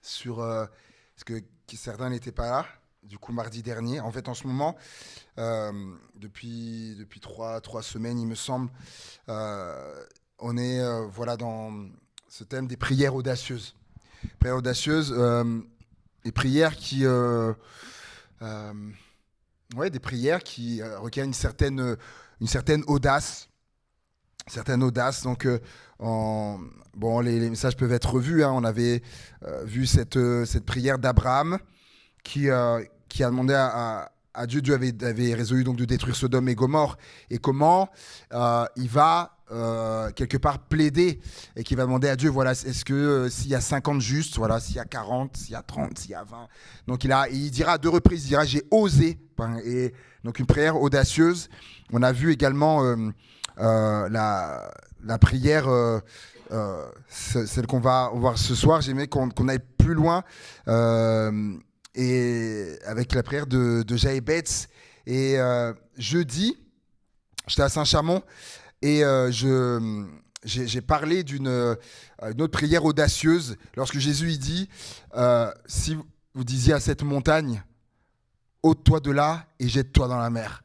sur parce que certains n'étaient pas là. Du coup, mardi dernier. En fait, en ce moment, depuis trois semaines, il me semble, on est voilà dans ce thème des prières audacieuses. Prières audacieuses, des prières ouais, des prières qui requièrent une certaine audace. Certaine audace. Donc, bon, les messages peuvent être revus. Hein. On avait vu cette prière d'Abraham qui a demandé à Dieu. Dieu avait résolu donc de détruire Sodome et Gomorrhe. Et comment il va quelque part plaider et qui va demander à Dieu, voilà, est-ce que s'il y a 50 justes, voilà, s'il y a 40, s'il y a 30, s'il y a 20. Donc il dira à deux reprises, il dira j'ai osé. Et donc une prière audacieuse. On a vu également la prière, celle qu'on va voir ce soir. J'aimais qu'on aille plus loin et avec la prière de Jaébetz. Et jeudi, j'étais à Saint-Chamond et j'ai parlé d'une autre prière audacieuse lorsque Jésus il dit si vous disiez à cette montagne ôte-toi de là et jette-toi dans la mer.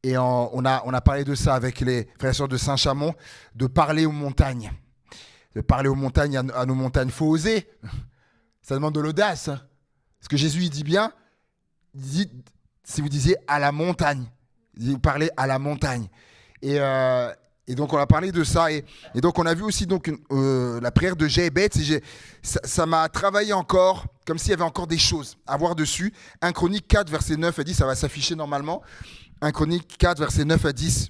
Et on a parlé de ça avec les frères et sœurs de Saint-Chamond, de parler aux montagnes. De parler aux montagnes, à nos montagnes. Il faut oser. Ça demande de l'audace. Parce que Jésus, il dit bien, il dit, si vous disiez à la montagne, il dit, vous parlez à la montagne. Et donc, on a parlé de ça. Et donc, on a vu aussi donc, la prière de Jaébetz. Ça m'a travaillé encore, comme s'il y avait encore des choses à voir dessus. 1 Chronique 4, verset 9 à 10, ça va s'afficher normalement. 1 Chronique 4, versets 9 à 10.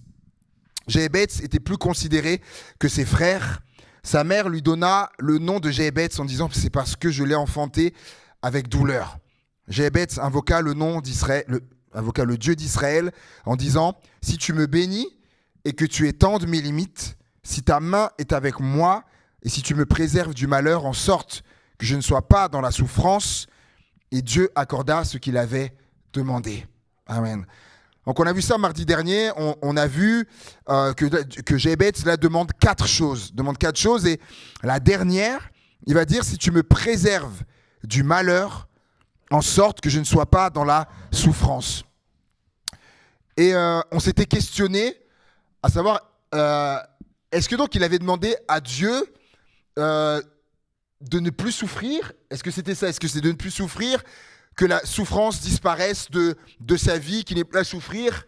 Jaébetz était plus considéré que ses frères. Sa mère lui donna le nom de Jaébetz en disant « c'est parce que je l'ai enfanté avec douleur ». Jaébetz invoqua le nom d'Israël, invoqua le Dieu d'Israël en disant « si tu me bénis et que tu étendes mes limites, si ta main est avec moi et si tu me préserves du malheur en sorte que je ne sois pas dans la souffrance ». Et Dieu accorda ce qu'il avait demandé. Amen. Donc on a vu ça mardi dernier, on a vu que Jaébetz là demande quatre choses. Et la dernière, il va dire si tu me préserves du malheur en sorte que je ne sois pas dans la souffrance. Et on s'était questionné à savoir, est-ce que donc il avait demandé à Dieu de ne plus souffrir? Est-ce que c'était ça? Est-ce que c'est de ne plus souffrir? Que la souffrance disparaisse de sa vie, qu'il n'ait plus à souffrir.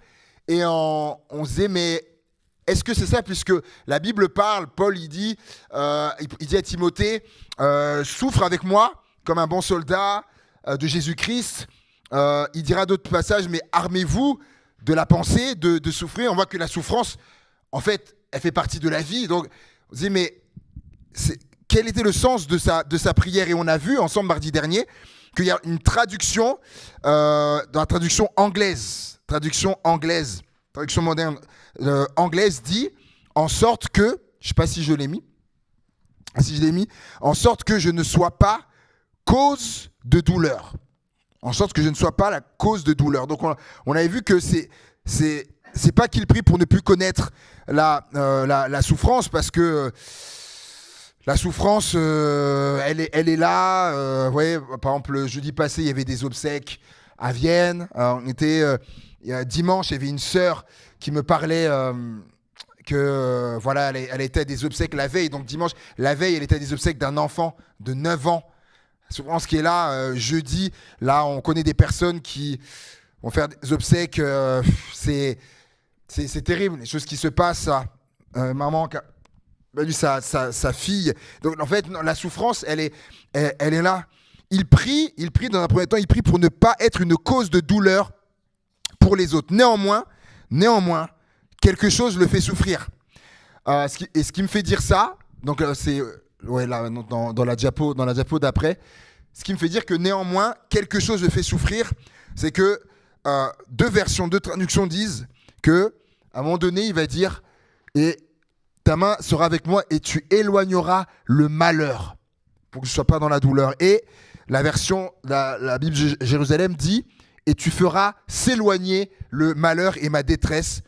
Et on se disait, mais est-ce que c'est ça? Puisque la Bible parle, Paul, il dit à Timothée, souffre avec moi comme un bon soldat de Jésus-Christ. Il dira d'autres passages, mais armez-vous de la pensée de souffrir. On voit que la souffrance, en fait, elle fait partie de la vie. Donc, on se dit, mais quel était le sens de sa prière? Et on a vu ensemble mardi dernier qu'il y a une traduction, dans la traduction moderne anglaise dit, en sorte que, je ne sais pas si je l'ai mis, en sorte que je ne sois pas cause de douleur. En sorte que je ne sois pas la cause de douleur. Donc on avait vu que c'est pas qu'il prie pour ne plus connaître la souffrance, parce que la souffrance, elle est là. Ouais, par exemple, le jeudi passé, il y avait des obsèques à Vienne. Dimanche, il y avait une sœur qui me parlait que voilà, elle était à des obsèques la veille. Donc dimanche, la veille, elle était à des obsèques d'un enfant de 9 ans. La souffrance qui est là, jeudi, là, on connaît des personnes qui vont faire des obsèques. C'est terrible, les choses qui se passent. Maman qui a perdu sa fille. Donc en fait, la souffrance, elle est là. Il prie dans un premier temps, il prie pour ne pas être une cause de douleur pour les autres. Néanmoins, quelque chose le fait souffrir. Ce qui me fait dire ça, donc c'est là, dans la diapo d'après, ce qui me fait dire que néanmoins, quelque chose le fait souffrir, c'est que deux traductions disent que à un moment donné, il va dire et ta main sera avec moi et tu éloigneras le malheur pour que je ne sois pas dans la douleur. Et la version, la Bible Jérusalem dit et tu feras s'éloigner le malheur et ma détresse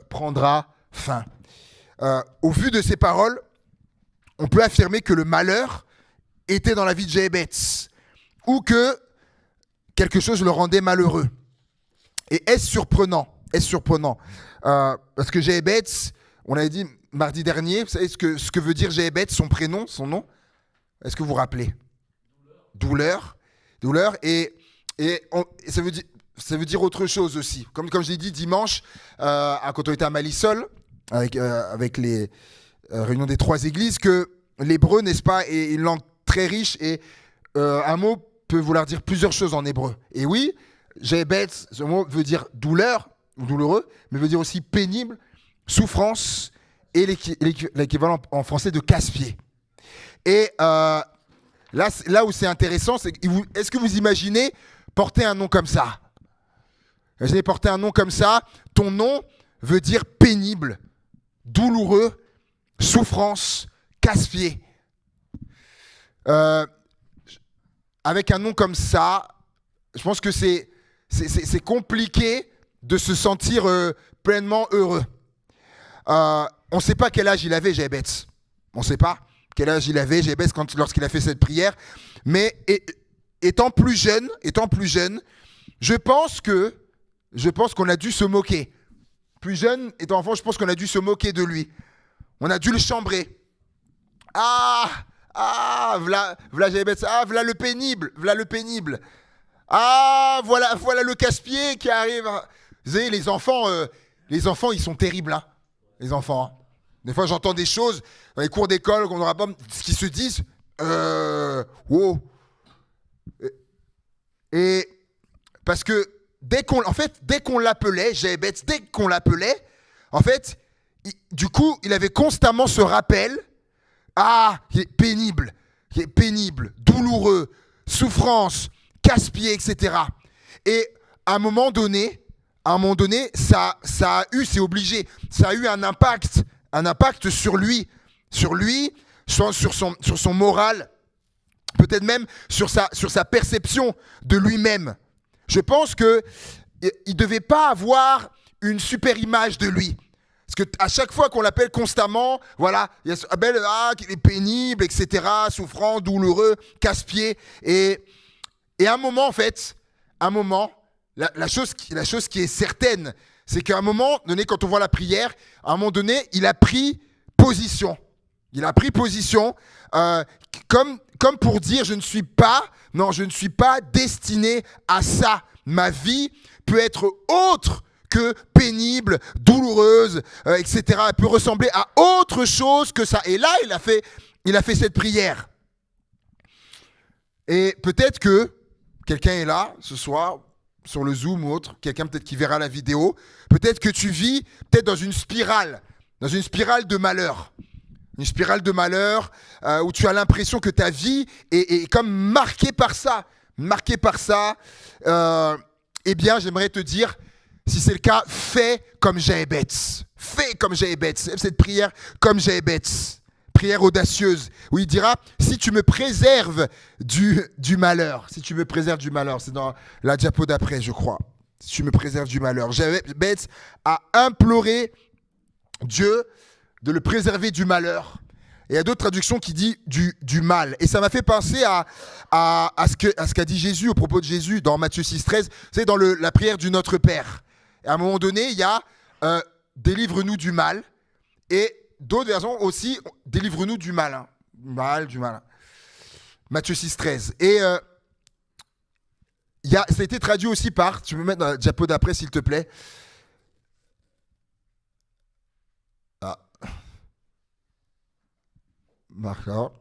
prendra fin. Au vu de ces paroles, on peut affirmer que le malheur était dans la vie de Jéhébetz, ou que quelque chose le rendait malheureux. Et est-ce surprenant? Parce que Jéhébetz, on avait dit mardi dernier, vous savez ce que veut dire Jéhébetz, son prénom, son nom? Est-ce que vous vous rappelez? Douleur. Et ça veut dire autre chose aussi. Comme je l'ai dit dimanche, quand on était à Malisol, avec les réunions des 3 églises, que l'hébreu, n'est-ce pas, est une langue très riche et un mot peut vouloir dire plusieurs choses en hébreu. Et oui, Jéhébetz, ce mot veut dire douleur, ou douloureux, mais veut dire aussi pénible, souffrance et l'équivalent en français de casse-pied. Et là où c'est intéressant, c'est est-ce que vous imaginez porter un nom comme ça? Imaginez porter un nom comme ça, ton nom veut dire pénible, douloureux, souffrance, casse-pied. Avec un nom comme ça, je pense que c'est compliqué de se sentir pleinement heureux. On ne sait pas quel âge il avait, Jéhébetz. On ne sait pas quel âge il avait, Jéhébetz, lorsqu'il a fait cette prière. Mais étant plus jeune, je pense qu'on a dû se moquer. Plus jeune, étant enfant, je pense qu'on a dû se moquer de lui. On a dû le chambrer. V'là Jéhébetz, v'là le pénible. Voilà le casse-pied qui arrive. Vous savez, les enfants, ils sont terribles, hein, les enfants. Hein. Des fois, j'entends des choses dans les cours d'école qu'on n'aura pas, ce qu'ils se disent. Wow. Et parce que dès qu'on l'appelait, Jéhébetz, en fait, il avait constamment ce rappel. Qui est pénible, douloureux, souffrance, casse-pied, etc. Et à un moment donné, ça a eu, c'est obligé, ça a eu un impact sur lui, sur son moral, peut-être même sur sa perception de lui-même. Je pense qu'il ne devait pas avoir une super image de lui. Parce qu'à chaque fois qu'on l'appelle constamment, voilà, il y a Abel, qu'il est pénible, etc., souffrant, douloureux, casse-pied. Et à un moment, la chose qui est certaine, c'est qu'à un moment donné, quand on voit la prière, à un moment donné, il a pris position. Comme pour dire, je ne suis pas destiné à ça. Ma vie peut être autre que pénible, douloureuse, etc. Elle peut ressembler à autre chose que ça. Et là, il a fait cette prière. Et peut-être que quelqu'un est là ce soir, sur le Zoom ou autre, quelqu'un peut-être qui verra la vidéo. Peut-être que tu vis peut-être dans une spirale de malheur. Une spirale de malheur où tu as l'impression que ta vie est comme marquée par ça. Eh bien, j'aimerais te dire, si c'est le cas, fais comme Jéhébetz. Cette prière comme Jéhébetz. Prière audacieuse, où il dira, si tu me préserves du malheur. C'est dans la diapo d'après, je crois. Si tu me préserves du malheur. Jéhébetz a imploré Dieu de le préserver du malheur. Et il y a d'autres traductions qui disent du mal. Et ça m'a fait penser à ce qu'a dit Jésus au propos de Jésus dans Matthieu 6,13. C'est dans la prière du Notre Père. Et à un moment donné, il y a délivre-nous du mal. Et d'autres versions aussi, délivre-nous du mal. Du mal. Matthieu 6,13. Et ça a été traduit aussi par, tu peux me mettre dans la diapo d'après s'il te plaît. D'accord.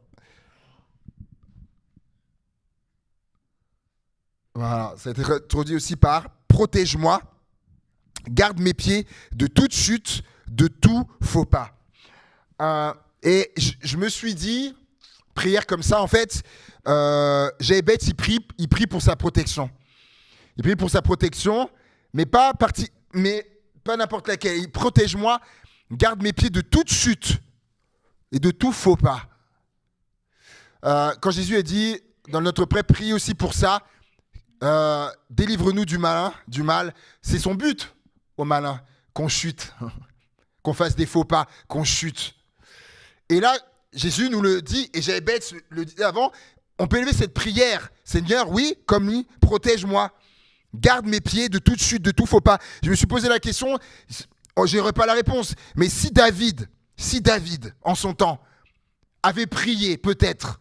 Voilà, ça a été traduit aussi par protège-moi, garde mes pieds de toute chute, de tout faux pas. Et je me suis dit, prière comme ça, en fait, Jéhébetz, il prie pour sa protection. Il prie pour sa protection, mais pas n'importe laquelle. Il protège-moi, garde mes pieds de toute chute et de tout faux pas. Quand Jésus a dit, dans notre Père, prie aussi pour ça, délivre-nous du mal, c'est son but au malin, qu'on chute, qu'on fasse des faux pas, qu'on chute. Et là, Jésus nous le dit, et Jéhébetz le dit avant, on peut élever cette prière. Seigneur, oui, comme lui, protège-moi. Garde mes pieds de toute chute, de tout faux pas. Je me suis posé la question, je n'aurais pas la réponse, mais si David, en son temps, avait prié peut-être,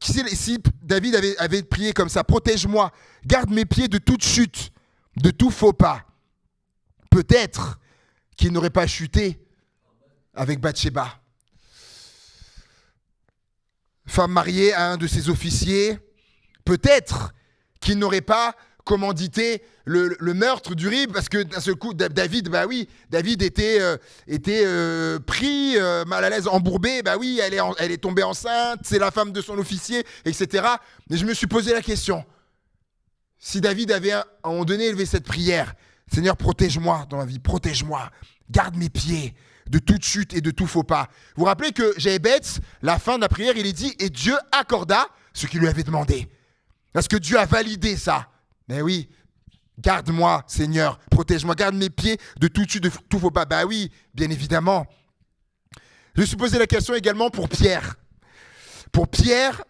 si David avait prié comme ça, protège-moi, garde mes pieds de toute chute, de tout faux pas, peut-être qu'il n'aurait pas chuté avec Bathsheba. Femme mariée à un de ses officiers, peut-être qu'il n'aurait pas commandité le meurtre d'Uri, parce que d'un seul coup, David était pris, mal à l'aise, embourbé, elle est tombée enceinte, c'est la femme de son officier, etc. Mais je me suis posé la question, si David avait à un moment donné élevé cette prière, Seigneur, protège-moi dans ma vie, protège-moi, garde mes pieds de toute chute et de tout faux pas. Vous vous rappelez que Jéhébet, la fin de la prière, il est dit, et Dieu accorda ce qu'il lui avait demandé. Parce que Dieu a validé ça. Mais oui, garde-moi, Seigneur, protège-moi, garde mes pieds de toute chute, de tout faux pas. Bah oui, bien évidemment. Je me suis posé la question également pour Pierre. Pour Pierre,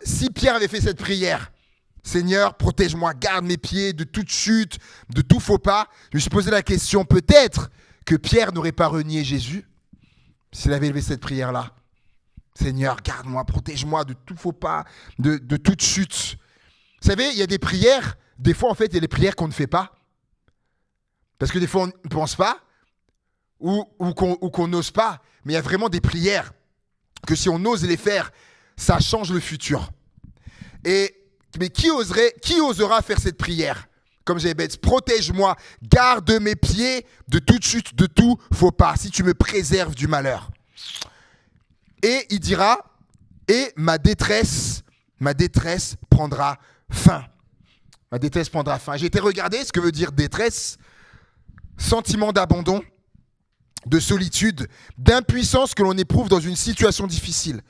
si Pierre avait fait cette prière, Seigneur, protège-moi, garde mes pieds de toute chute, de tout faux pas. Je me suis posé la question, peut-être que Pierre n'aurait pas renié Jésus s'il avait élevé cette prière-là. Seigneur, garde-moi, protège-moi de tout faux pas, de toute chute. Vous savez, il y a des prières, des fois en fait, il y a des prières qu'on ne fait pas. Parce que des fois, on ne pense pas ou qu'on n'ose pas. Mais il y a vraiment des prières que si on ose les faire, ça change le futur. Mais qui osera faire cette prière? Comme Jéhébet, protège-moi, garde mes pieds de toute chute, de tout faux pas, si tu me préserves du malheur. Et il dira, et ma détresse prendra fin. Ma détresse prendra fin. J'ai été regarder ce que veut dire détresse. Sentiment d'abandon, de solitude, d'impuissance que l'on éprouve dans une situation difficile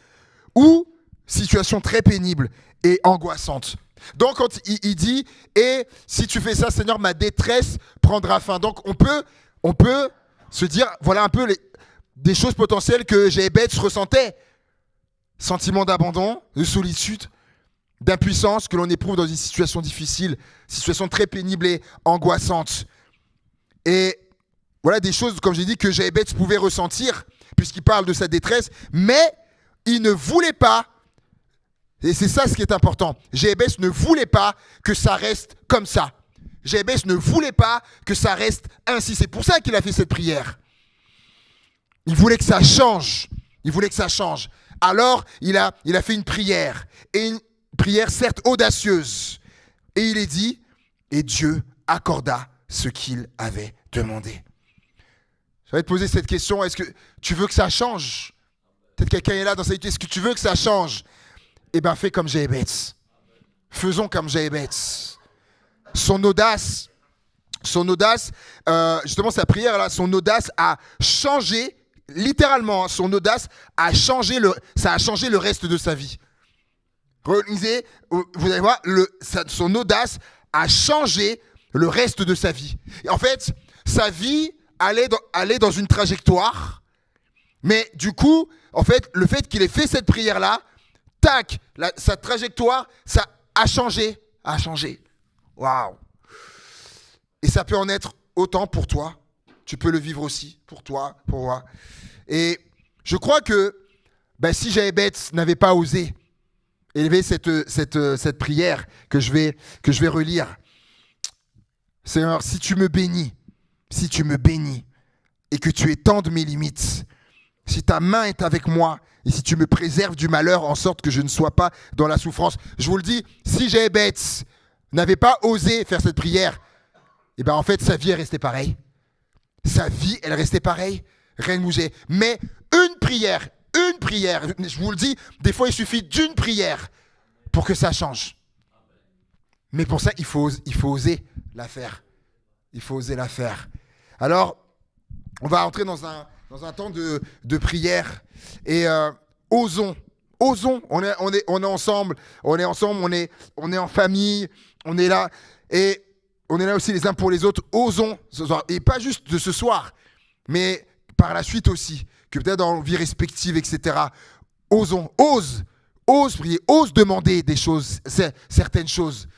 ou situation très pénible et angoissante. Donc quand il dit, et si tu fais ça, Seigneur, ma détresse prendra fin. Donc on peut se dire, voilà un peu des choses potentielles que Jéhébet ressentait. Sentiment d'abandon, de solitude, d'impuissance que l'on éprouve dans une situation difficile, situation très pénible et angoissante. Et voilà des choses, comme j'ai dit, que Jéhébet pouvait ressentir, puisqu'il parle de sa détresse, mais il ne voulait pas, et c'est ça ce qui est important, Jéhébet ne voulait pas que ça reste comme ça. Jéhébet ne voulait pas que ça reste ainsi. C'est pour ça qu'il a fait cette prière. Il voulait que ça change. Alors, il a fait une prière. Et une prière certes audacieuse. Et il est dit, et Dieu accorda ce qu'il avait demandé. Je vais te poser cette question, est-ce que tu veux que ça change? Peut-être quelqu'un est là dans cette vie, est-ce que tu veux que ça change? Eh bien, fais comme Jéhébet. Faisons comme Jéhébet. Son audace, justement sa prière là, son audace a changé, littéralement, son audace a changé ça a changé le reste de sa vie. Relisez, vous allez voir, son audace a changé le reste de sa vie. Et en fait, sa vie allait dans une trajectoire, mais du coup, en fait, le fait qu'il ait fait cette prière-là, tac, sa trajectoire, ça a changé. Waouh! Et ça peut en être autant pour toi. Tu peux le vivre aussi pour toi, pour moi. Et je crois que si Jéhébet n'avait pas osé élever cette prière que je vais relire, Seigneur, si tu me bénis et que tu étendes mes limites, si ta main est avec moi et si tu me préserves du malheur en sorte que je ne sois pas dans la souffrance, je vous le dis, si Jéhébet n'avait pas osé faire cette prière, et en fait sa vie est restée pareille. Sa vie, elle restait pareille, rien ne bougeait. Mais une prière, je vous le dis, des fois il suffit d'une prière pour que ça change. Mais pour ça, il faut oser la faire. Alors, on va entrer dans un temps de prière et osons. On est ensemble, on est en famille, on est là et on est là aussi les uns pour les autres. Osons ce soir, et pas juste de ce soir, mais par la suite aussi, que peut-être dans nos vies respectives, etc. Osons, ose prier, ose demander des choses, certaines choses.